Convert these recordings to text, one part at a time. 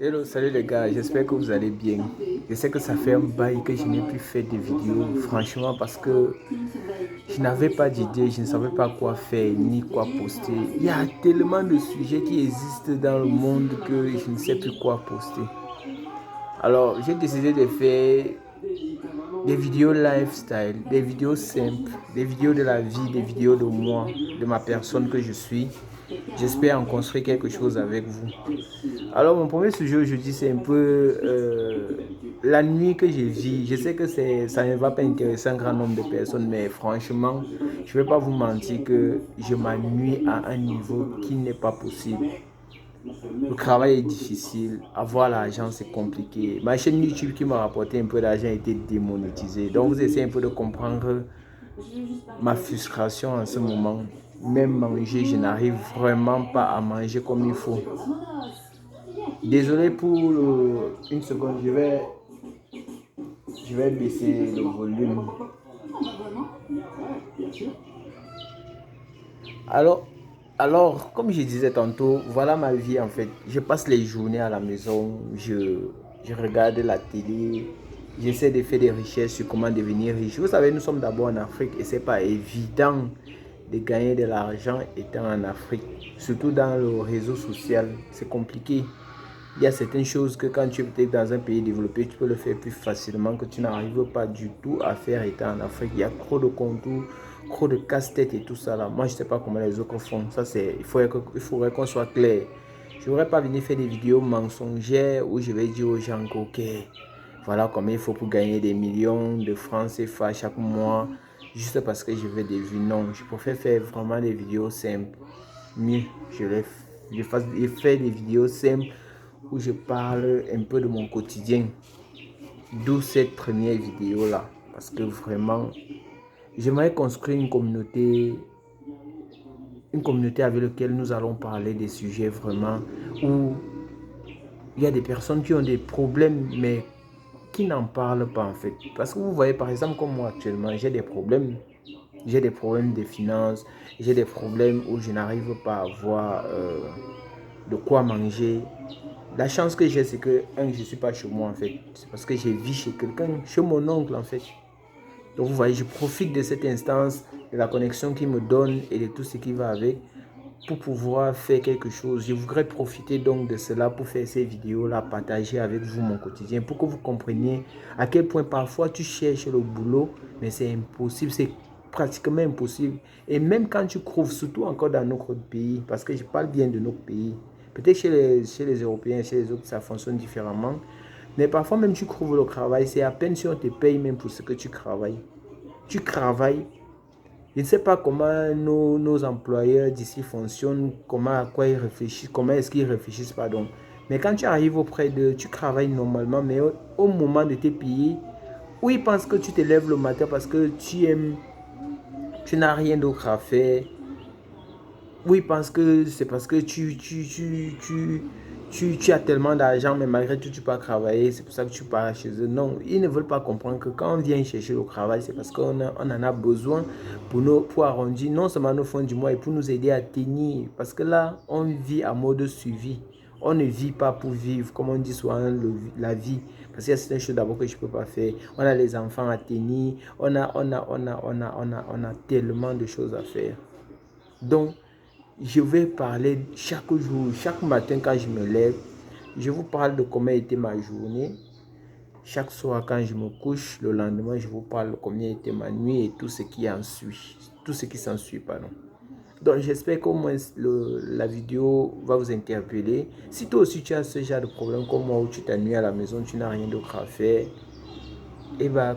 Hello, salut les gars, j'espère que vous allez bien. Je sais que ça fait un bail que je n'ai plus fait de vidéos, franchement, parce que je n'avais pas d'idée, je ne savais pas quoi faire ni quoi poster. Il y a tellement de sujets qui existent dans le monde que je ne sais plus quoi poster. Alors, j'ai décidé de faire des vidéos lifestyle, des vidéos simples, des vidéos de la vie, des vidéos de moi, de ma personne que je suis. J'espère en construire quelque chose avec vous. Alors, mon premier sujet aujourd'hui, c'est un peu la nuit que je vis. Je sais que ça ne va pas intéresser un grand nombre de personnes, mais franchement, je ne vais pas vous mentir que je m'ennuie à un niveau qui n'est pas possible. Le travail est difficile, avoir l'argent c'est compliqué. Ma chaîne YouTube qui m'a rapporté un peu d'argent a été démonétisée. Donc vous essayez un peu de comprendre ma frustration en ce moment. Même manger, je n'arrive vraiment pas à manger comme il faut. Désolé pour une seconde, je vais baisser le volume. Alors, comme je disais tantôt, voilà ma vie en fait. Je passe les journées à la maison, je regarde la télé, j'essaie de faire des recherches sur comment devenir riche. Vous savez, nous sommes d'abord en Afrique et c'est pas évident de gagner de l'argent étant en Afrique. Surtout dans le réseau social, c'est compliqué. Il y a certaines choses que quand tu es dans un pays développé, tu peux le faire plus facilement que tu n'arrives pas du tout à faire étant en Afrique. Il y a trop de contours, trop de casse-tête et tout ça là. Moi, je ne sais pas comment les autres font. Ça, il faudrait qu'on soit clair. Je ne voudrais pas venir faire des vidéos mensongères où je vais dire aux gens que, ok, voilà combien il faut pour gagner des millions de francs CFA chaque mois, juste parce que je veux des vues. Non, je préfère faire vraiment des vidéos simples. Mieux, je fais des vidéos simples où je parle un peu de mon quotidien. D'où cette première vidéo là. Parce que vraiment, j'aimerais construire une communauté avec laquelle nous allons parler des sujets vraiment où il y a des personnes qui ont des problèmes, mais qui n'en parlent pas en fait. Parce que vous voyez, par exemple, comme moi actuellement, j'ai des problèmes. J'ai des problèmes de finances, j'ai des problèmes où je n'arrive pas à avoir de quoi manger. La chance que j'ai, c'est que, je ne suis pas chez moi en fait. C'est parce que j'ai vis chez quelqu'un, chez mon oncle en fait. Donc vous voyez, je profite de cette instance, de la connexion qu'il me donne et de tout ce qui va avec pour pouvoir faire quelque chose. Je voudrais profiter donc de cela pour faire ces vidéos-là, partager avec vous mon quotidien pour que vous compreniez à quel point parfois tu cherches le boulot, mais c'est impossible, c'est pratiquement impossible. Et même quand tu trouves, surtout encore dans notre pays, parce que je parle bien de notre pays, peut-être chez les Européens, chez les autres, ça fonctionne différemment. Mais parfois même tu trouves le travail, c'est à peine si on te paye même pour ce que tu travailles. Tu travailles. Je ne sais pas comment nos employeurs d'ici fonctionnent, à quoi ils réfléchissent, comment est-ce qu'ils réfléchissent, pardon. Mais quand tu arrives auprès d'eux, tu travailles normalement, mais au moment de tes pays, où ils pensent que tu te lèves le matin parce que tu aimes, tu n'as rien d'autre à faire. Oui, parce que c'est parce que tu as tellement d'argent, mais malgré tout, tu peux pas travailler. C'est pour ça que tu pars chez eux. Non, ils ne veulent pas comprendre que quand on vient chercher le travail, c'est parce on en a besoin pour arrondir non seulement nos fins du mois et pour nous aider à tenir. Parce que là, on vit à mode suivi. On ne vit pas pour vivre, comme on dit souvent, la vie. Parce qu'il y a certaines choses d'abord que je ne peux pas faire. On a les enfants à tenir. On a tellement de choses à faire. Donc, je vais parler chaque jour, chaque matin quand je me lève. Je vous parle de comment était ma journée. Chaque soir quand je me couche, le lendemain, je vous parle de comment était ma nuit et tout ce qui en suit. Tout ce qui s'ensuit, pardon. Donc j'espère qu'au moins la vidéo va vous interpeller. Si toi aussi tu as ce genre de problème comme moi où tu t'ennuies à la maison, tu n'as rien d'autre à faire, et bah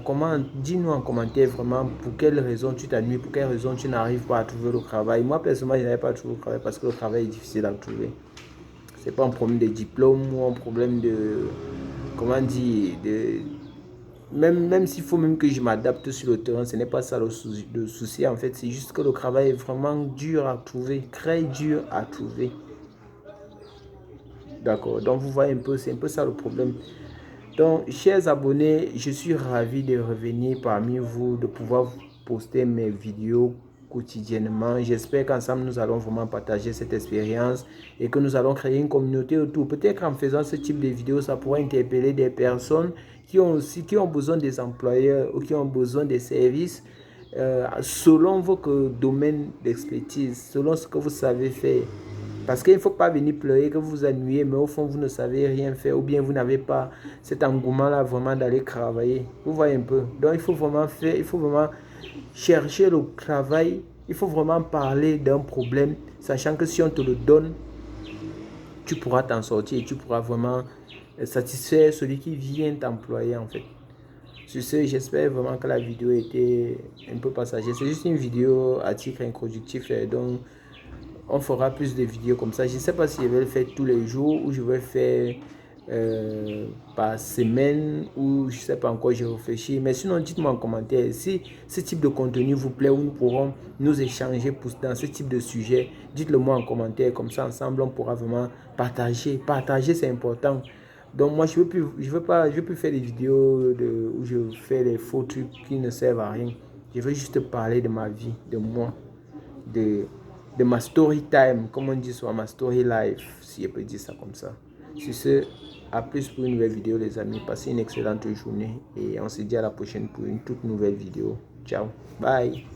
dis-nous en commentaire vraiment pour quelle raison tu t'ennuies, pour quelle raison tu n'arrives pas à trouver le travail. Moi personnellement, je n'avais pas trouvé le travail parce que le travail est difficile à trouver. C'est pas un problème de diplôme ou un problème de, comment dire, même s'il faut même que je m'adapte sur le terrain, ce n'est pas ça le souci en fait. C'est juste que le travail est vraiment dur à trouver, très dur à trouver. D'accord, donc vous voyez un peu, c'est un peu ça le problème. Donc, chers abonnés, je suis ravi de revenir parmi vous, de pouvoir poster mes vidéos quotidiennement. J'espère qu'ensemble, nous allons vraiment partager cette expérience et que nous allons créer une communauté autour. Peut-être qu'en faisant ce type de vidéos, ça pourra interpeller des personnes qui ont besoin des employeurs ou qui ont besoin des services selon vos domaines d'expertise, selon ce que vous savez faire. Parce qu'il ne faut pas venir pleurer que vous vous ennuyez, mais au fond, vous ne savez rien faire ou bien vous n'avez pas cet engouement-là vraiment d'aller travailler. Vous voyez un peu. Donc, il faut vraiment faire, il faut vraiment chercher le travail. Il faut vraiment parler d'un problème, sachant que si on te le donne, tu pourras t'en sortir et tu pourras vraiment satisfaire celui qui vient t'employer en fait. Sur ce, j'espère vraiment que la vidéo était un peu passagère. C'est juste une vidéo à titre introductif, donc on fera plus de vidéos comme ça. Je ne sais pas si je vais le faire tous les jours ou je vais faire par semaine ou je ne sais pas encore, je réfléchis. Mais sinon, dites-moi en commentaire si ce type de contenu vous plaît ou nous pourrons nous échanger dans ce type de sujet. Dites-le moi en commentaire, comme ça ensemble on pourra vraiment partager. Partager, c'est important. Donc moi, je veux plus faire des vidéos où je fais des faux trucs qui ne servent à rien. Je veux juste parler de ma vie, de moi, de ma story time, comme on dit sur ma story life, si je peux dire ça comme ça. Sur ce, à plus pour une nouvelle vidéo les amis. Passez une excellente journée et on se dit à la prochaine pour une toute nouvelle vidéo. Ciao, bye.